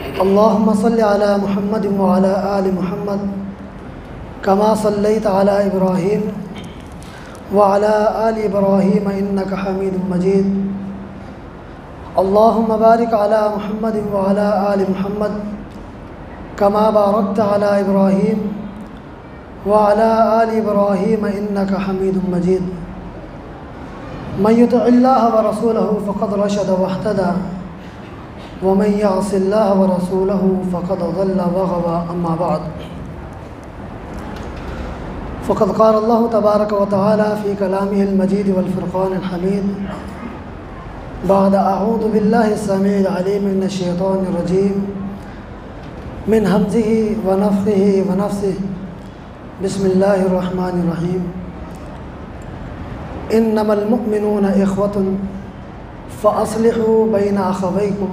अल्लाहुम्मा सल्लि अला मुहम्मद व अला आलि मुहम्मद कमा सल्लैत अला इब्राहीम व अला आलि इब्राहीम इन्नका हमीदुम मजीद। अल्लाहुम्मा बारिक अला मुहम्मद व अला आलि मुहम्मद कमा बारकत अला इब्राहीम व अला आलि इब्राहीम इन्नका हमीदुम मजीद। मन युतिइल्लाह व रसूलहु फ़क़द रशद वहतदा व मन यअसिल्लाह व रसूलहु फ़क़द ज़ल्ल व गवा। अम्मा बाद फ़क़द क़ाल अल्लाहु तबारक व तआला फ़ी कलामिहिल मजीद वल फ़ुरक़ानिल हमीद बाद अऊज़ु बिल्लाहिस समीइल अलीम मिनश शैतानिर रजीम मिन हमज़िही व नफ़्ख़िही व नफ़्सिही बिस्मिल्लाहिर रहमानिर रहीम। इन्नमल मुअ्मिनूना इख़्वतुन फ़अस्लिहू बैन अख़वैकुम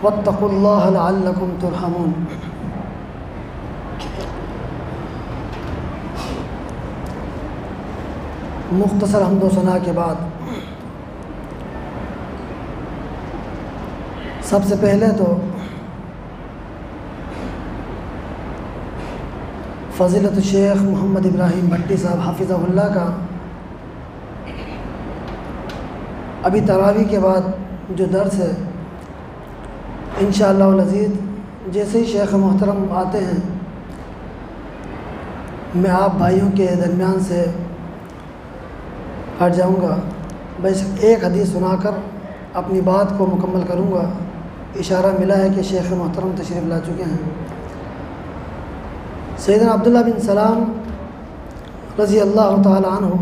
वत्तक़ुल्लाह लअल्लकुम तुरहमून। मुख्तसर हम्द व सना के बाद सबसे पहले तो फ़ज़ीलत शेख मोहम्मद इब्राहीम भट्टी साहब हाफ़िज़हुल्लाह का अभी तरावी के बाद जो दर्स है, इंशाअल्लाह अज़ीज़ जैसे ही शेख मोहतरम आते हैं मैं आप भाइयों के दरमियान से हट जाऊंगा। बस एक हदीस सुनाकर अपनी बात को मुकम्मल करूंगा। इशारा मिला है कि शेख मोहतरम तशरीफ़ ला चुके हैं। सैयदना अब्दुल्लाह बिन सलाम रज़ी अल्लाह ताला अन्हु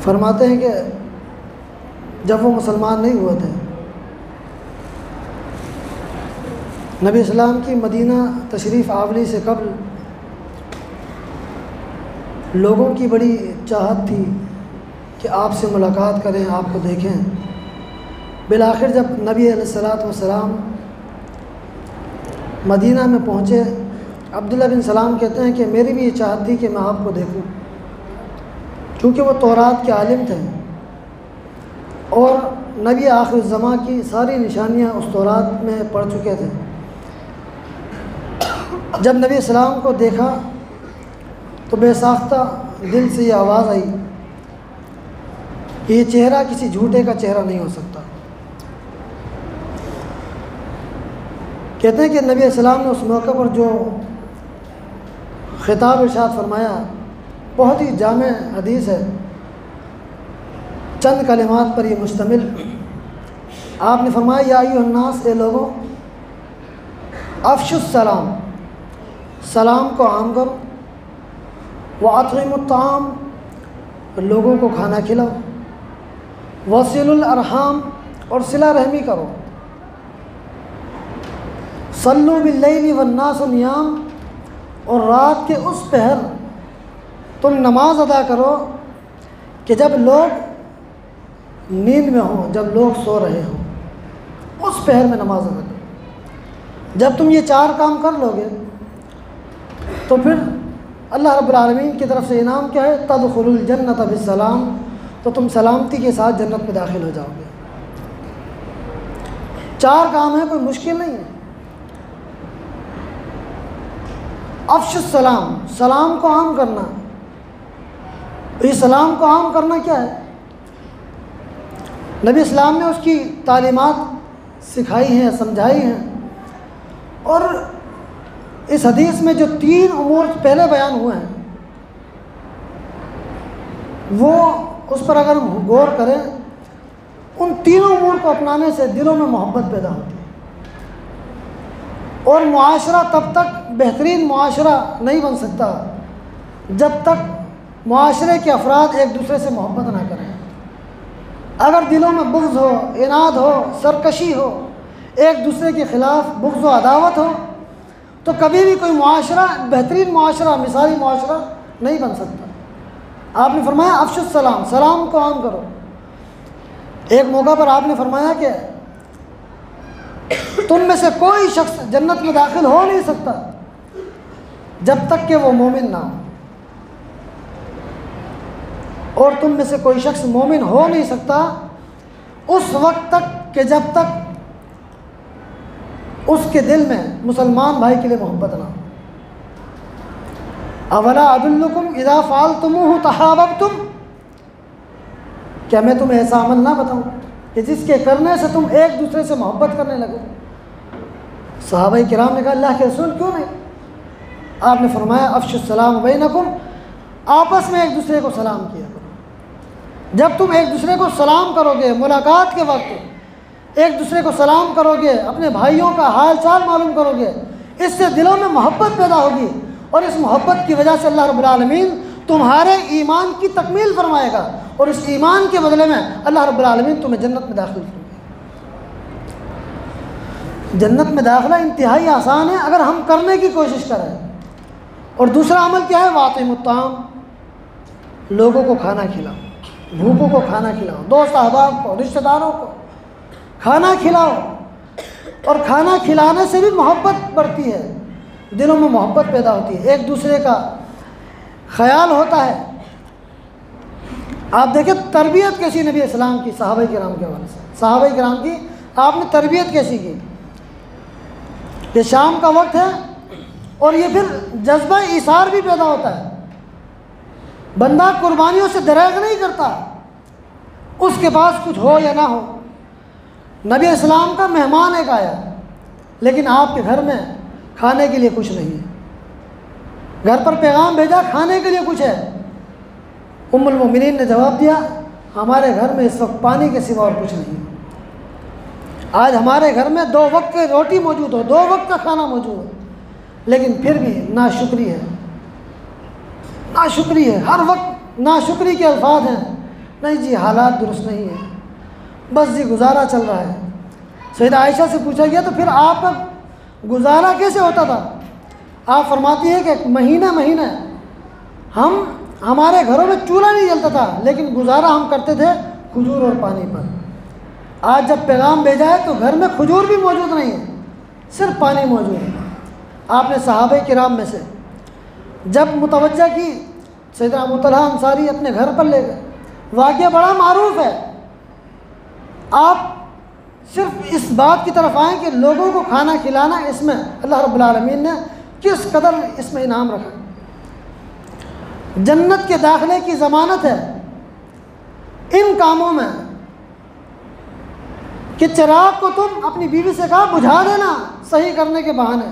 फरमाते हैं कि जब वो मुसलमान नहीं हुए थे, नबी इस्लाम की मदीना तशरीफ़ आवली से कबल लोगों की बड़ी चाहत थी कि आपसे मुलाकात करें, आपको देखें। बिलाखिर जब नबी अलैहिस्सलातु वस्सलाम मदीना में पहुँचे, अब्दुल्लाह बिन सलाम कहते हैं कि मेरी भी ये चाहत थी कि मैं आपको देखूं, क्योंकि वो तौरात के आलिम थे और नबी आखिर ज़मां की सारी निशानियाँ उस तौरात में पढ़ चुके थे। जब नबी इस्लाम को देखा तो बेसाख्ता दिल से ये आवाज़ आई कि ये चेहरा किसी झूठे का चेहरा नहीं हो सकता। कहते हैं कि नबी इस्लाम ने उस मौके पर जो खिताब इरशाद फरमाया बहुत ही जामे हदीस है, चंद कलिमात पर ये मुश्तमिल। आपने फरमाया या अय्युहन्नास, ए लोगों, अफ़शुस सलाम, सलाम को आम करो, व अतइमुत ताम, लोगों को खाना खिलाओ, वसीलुल अरहाम, और सिला रहमी करो, सल्लु बिल्लैली वन्नासु नियाम, और रात के उस पहर तुम नमाज अदा करो कि जब लोग नींद में हों, जब लोग सो रहे हों, उस पहर में नमाज अदा करो। जब तुम ये चार काम कर लोगे तो फिर अल्लाह रब्बुल आलमीन की तरफ से इनाम क्या है, तदखुलुल जन्नत बिस्सलाम, तो तुम सलामती के साथ जन्नत में दाखिल हो जाओगे। चार काम है, कोई मुश्किल नहीं है। अफ़शुस सलाम, सलाम को आम करना। ये सलाम को आम करना क्या है? नबी इस्लाम ने उसकी तालीमात सिखाई हैं, समझाई हैं, और इस हदीस में जो तीन उमूर पहले बयान हुए हैं वो उस पर अगर हम गौर करें, उन तीनों उमूर को अपनाने से दिलों में मोहब्बत पैदा होती है और मुआशरा तब तक बेहतरीन मुआशरा नहीं बन सकता जब तक मुआशरे के अफराद एक दूसरे से मोहब्बत ना करें। अगर दिलों में बुग़्ज़ हो, इनाद हो, सरकशी हो, एक दूसरे के ख़िलाफ़ बुग़्ज़ व अदावत हो, तो कभी भी कोई मुआशरा बेहतरीन मुआशरा, मिसाली मुआशरा नहीं बन सकता। आपने फरमाया अफ़शुस सलाम, सलाम को आम करो। एक मौका पर आपने फरमाया कि तुम में से कोई शख्स जन्नत में दाखिल हो नहीं सकता जब तक कि वो मोमिन ना हो, और तुम में से कोई शख्स मोमिन हो नहीं सकता उस वक्त तक कि जब तक उसके दिल में मुसलमान भाई के लिए मोहब्बत ना हो। अवला अदुल्लुकुम इज़ा फ़अलतुमूहु तहाब्बतुम, क्या मैं तुम्हें ऐसा अमल ना बताऊं कि जिसके करने से तुम एक दूसरे से मोहब्बत करने लगो। सहाबाए किराम ने कहा अल्लाह के रसूल क्यों नहीं? आपने फरमाया अफ़शुस्सलाम बैनकुम, आपस में एक दूसरे को सलाम किया करो। जब तुम एक दूसरे को सलाम करोगे, मुलाकात के वक्त एक दूसरे को सलाम करोगे, अपने भाइयों का हाल चाल मालूम करोगे, इससे दिलों में मोहब्बत पैदा होगी और इस मोहब्बत की वजह से अल्लाह रब्बुल आलमीन तुम्हारे ईमान की तकमील फरमाएगा और इस ईमान के बदले में अल्लाह रब्बुल आलमीन तुम्हें जन्नत में दाखिल करेंगे। जन्नत में दाखिला इंतहाई आसान है अगर हम करने की कोशिश करें। और दूसरा अमल क्या है? वातिमुत्ताम, लोगों को खाना खिलाओ, भूखों को खाना खिलाओ, दोस्त अहबाब को, रिश्तेदारों को खाना खिलाओ। और खाना खिलाने से भी मोहब्बत बढ़ती है, दिलों में मोहब्बत पैदा होती है, एक दूसरे का ख्याल होता है। आप देखें तरबियत कैसी नबी इस्लाम की सहाबाए किराम के हवाले से, सहाबाए किराम की आपने तरबियत कैसी की। ये शाम का वक्त है और ये फिर जज्बा इसार भी पैदा होता है, बंदा कुर्बानियों से दरेग नहीं करता, उसके पास कुछ हो या ना हो। नबी इस्लाम का मेहमान एक आया लेकिन आपके घर में खाने के लिए कुछ नहीं है, घर पर पैगाम भेजा खाने के लिए कुछ है। उम्मुल मोमिनीन ने जवाब दिया हमारे घर में इस वक्त पानी के सिवा और कुछ नहीं है। आज हमारे घर में 2 वक्त की रोटी मौजूद हो, 2 वक्त का खाना मौजूद हो, लेकिन फिर भी नाशुक्री है, नाशुक्री है, हर वक्त नाशुक्री के अल्फाज हैं। नहीं जी हालात दुरुस्त नहीं है, बस जी गुजारा चल रहा है। सैयदा आयशा से पूछा गया तो फिर आपका गुजारा कैसे होता था? आप फरमाती है कि महीना महीना हमारे घरों में चूल्हा नहीं जलता था लेकिन गुजारा हम करते थे खजूर और पानी पर। आज जब पैगाम भेजा है तो घर में खजूर भी मौजूद नहीं है, सिर्फ पानी मौजूद है। आपने सहाबाए किराम में से जब मुतवज्जा की सैयदना अबू तलहा अंसारी अपने घर पर ले गए, वाक़या बड़ा मारूफ है। आप सिर्फ इस बात की तरफ आएँ कि लोगों को खाना खिलाना, इसमें अल्लाह रब्बुल आलमीन ने किस कदर इसमें इनाम रखा। जन्नत के दाखिले की ज़मानत है इन कामों में कि चिराग को तुम अपनी बीवी से कहा बुझा देना सही करने के बहाने।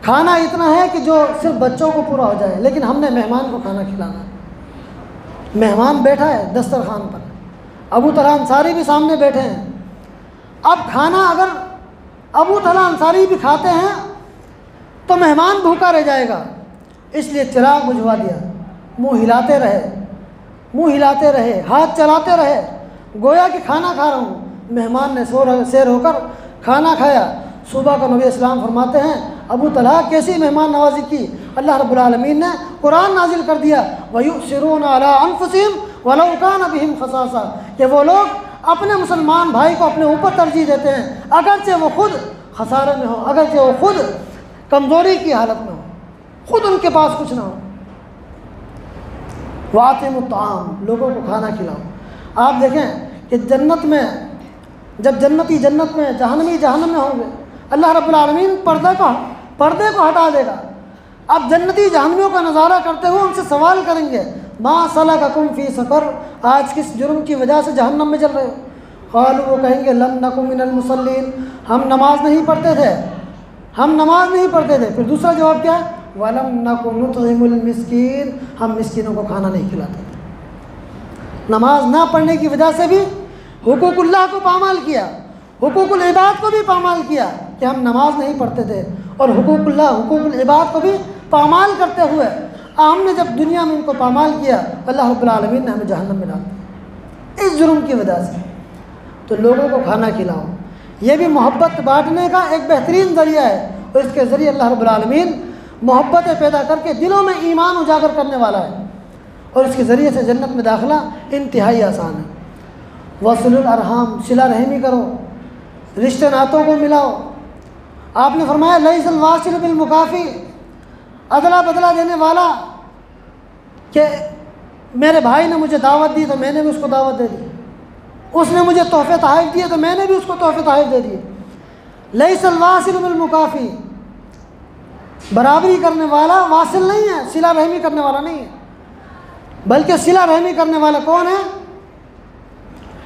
खाना इतना है कि जो सिर्फ बच्चों को पूरा हो जाए, लेकिन हमने मेहमान को खाना खिलाना। मेहमान बैठा है दस्तरखान पर, अबू तलहा अंसारी भी सामने बैठे हैं। अब खाना अगर अबू तलहा अंसारी भी खाते हैं तो मेहमान भूखा रह जाएगा, इसलिए चिराग बुझवा दिया। मुंह हिलाते रहे, मुंह हिलाते रहे, हाथ चलाते रहे, गोया कि खाना खा रहा हूँ। मेहमान ने सैर होकर खाना खाया। सुबह को नबी इस्लाम फरमाते हैं अबू तलहा कैसी मेहमान नवाजी की। अल्लाह रब्बुल आलमीन ने कुरान नाजिल कर दिया वयुसिरून अला अनफुसिहिम वलौ कान बिहिम खसासा, कि वो लोग अपने मुसलमान भाई को अपने ऊपर तरजीह देते हैं अगरचे वो खुद खसारे में हो, अगरचे वो खुद कमज़ोरी की हालत में हो, खुद उनके पास कुछ ना हो। वातिमुत्ताम, लोगों को खाना खिलाओ। आप देखें कि जन्नत में जब जन्नती जन्नत में, जहन्नमी जहन्नम में होंगे, अल्लाह रब्बुल आलमीन पर्दे को हटा देगा। अब जन्नती जहन्नमियों का नज़ारा करते हुए उनसे सवाल करेंगे मा सलककुम फ़ी सक़र, आज किस जुर्म की वजह से जहन्नम में चल रहे हो? क़ालू, वो कहेंगे लम नकु मिनल मुसल्लीन, हम नमाज नहीं पढ़ते थे, हम नमाज नहीं पढ़ते थे। फिर दूसरा जवाब क्या है? वलम नकु नुतइमुल मिस्कीन, हम मिस्कीनों को खाना नहीं खिलाते थे। नमाज ना पढ़ने की वजह से भी हुकूकुल्लाह को पामाल किया, हुकूकुल इबाद को भी पामाल किया कि हम नमाज नहीं पढ़ते थे, और हुकूकुल्लाह हुकूकुल इबाद को भी पामाल करते हुए हमने जब दुनिया में इनको पामाल किया, अल्लाह रब्बुल आलमीन ने हमें जहन्नम में डाल दिया इस जुर्म की वजह से। तो लोगों को खाना खिलाओ, ये भी मोहब्बत बांटने का एक बेहतरीन ज़रिया है, और इसके ज़रिए अल्लाह रब्बुल आलमीन मोहब्बतें पैदा करके दिलों में ईमान उजागर करने वाला है, और इसके ज़रिए से जन्नत में दाखिला इंतहाई आसान है। वसलुल अरहाम, सिला रहमी करो, रिश्ते नातों को मिलाओ। आपने फरमाया लैसल वासिल बिल मुकाफ़ी, अदला बदला देने वाला, कि मेरे भाई ने मुझे दावत दी तो मैंने भी उसको दावत दे दी। उसने मुझे तोहफे तोहफ़ दिए तो मैंने भी उसको तोहफे तोहफ़ दे दिए। लैसल वासिल बिल मुकाफ़ी, बराबरी करने वाला वासिल नहीं है, सिला रहमी करने वाला नहीं है, बल्कि सिला रहमी करने वाला कौन है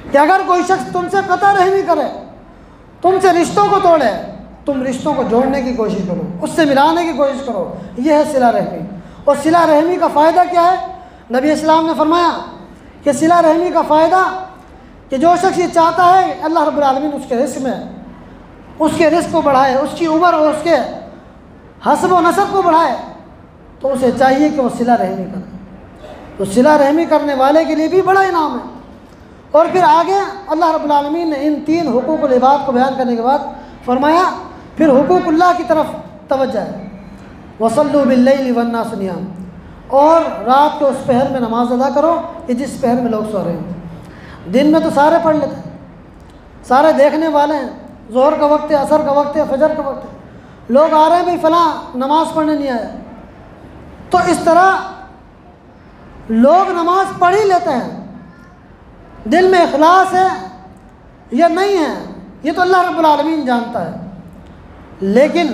कि अगर कोई शख्स तुमसे कतई रहमी करे, तुमसे रिश्तों को तोड़े, तुम रिश्तों को जोड़ने की कोशिश करो, उससे मिलाने की कोशिश करो, यह है सिला रहमी। और सिला रहमी का फ़ायदा क्या है? नबी इस्लाम ने फरमाया कि सिला रहमी का फ़ायदा कि जो शख्स ये चाहता है अल्लाह रब्बुल आलमीन उसके रिस्क में, उसके रिस्क को बढ़ाए, उसकी उम्र और उसके हस्ब व नसब को बढ़ाए, तो उसे चाहिए कि वो सिला रहमी करे। तो सिला रहमी करने वाले के लिए भी बड़ा इनाम है। और फिर आगे अल्लाह रब्बुल आलमीन ने इन 3 हुकूकुल इबाद को बयान करने के बाद फरमाया फिर हुकूकुल्लाह की तरफ तवज्जो है, वसल्लु बिल्लैलि वन्नास नियाम, और रात के उस पहर में नमाज अदा करो कि जिस पहर में लोग सो रहे हैं। दिन में तो सारे पढ़ लेते हैं, सारे देखने वाले हैं, ज़ोहर का वक्त है, असर का वक्त है, फजर का वक्त है, लोग आ रहे हैं भाई फ़लाँ नमाज़ पढ़ने नहीं आया। तो इस तरह लोग नमाज पढ़ ही लेते हैं, दिल में इखलास है या नहीं है ये तो अल्लाह रब्बुल आलमीन जानता है। लेकिन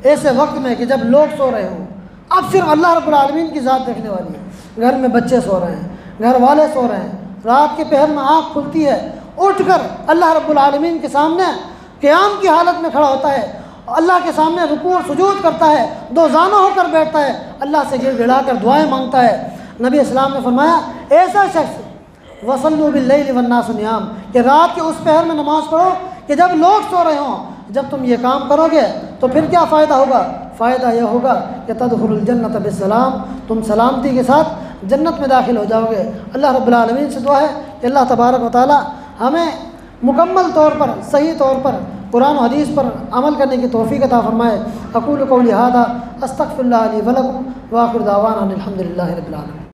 ऐसे वक्त में कि जब लोग सो रहे हों, अब सिर्फ अल्लाह रब्बुल आलमीन की ज़ात देखने वाली है। घर में बच्चे सो रहे हैं, घर वाले सो रहे हैं, रात के पहर में आँख खुलती है, उठकर अल्लाह रब्बुल आलमीन के सामने क़याम की हालत में खड़ा होता है, अल्लाह के सामने रुकू और सुजूद करता है, दो जाना होकर बैठता है, अल्लाह से गिड़गिड़ा कर दुआएँ मांगता है। नबी इस्लाम ने फरमाया ऐसा शख्स वसल्लु बिल्लैलि वन्नास नियाम, कि रात के उस पहर में नमाज़ पढ़ो कि जब लोग सो रहे हों। जब तुम ये काम करोगे तो फिर क्या फ़ायदा होगा? फ़ायदा यह होगा कि तदखुलुल जन्नत बिस्सलाम, तुम सलामती के साथ जन्नत में दाखिल हो जाओगे। अल्लाह रब्बुल आलमीन से दुआ है कि अल्लाह तबारक व तआला हमें मुकम्मल तौर पर, सही तौर पर कुरान और हदीस पर अमल करने की तौफ़ीक़ अता फ़रमाए। अक़ूलु क़ौली हाज़ा अस्तग़फ़िरुल्लाह ली व लकुम व आख़िरु दावाना अनिल हम्दुलिल्लाहि रब्बिल आलमीन।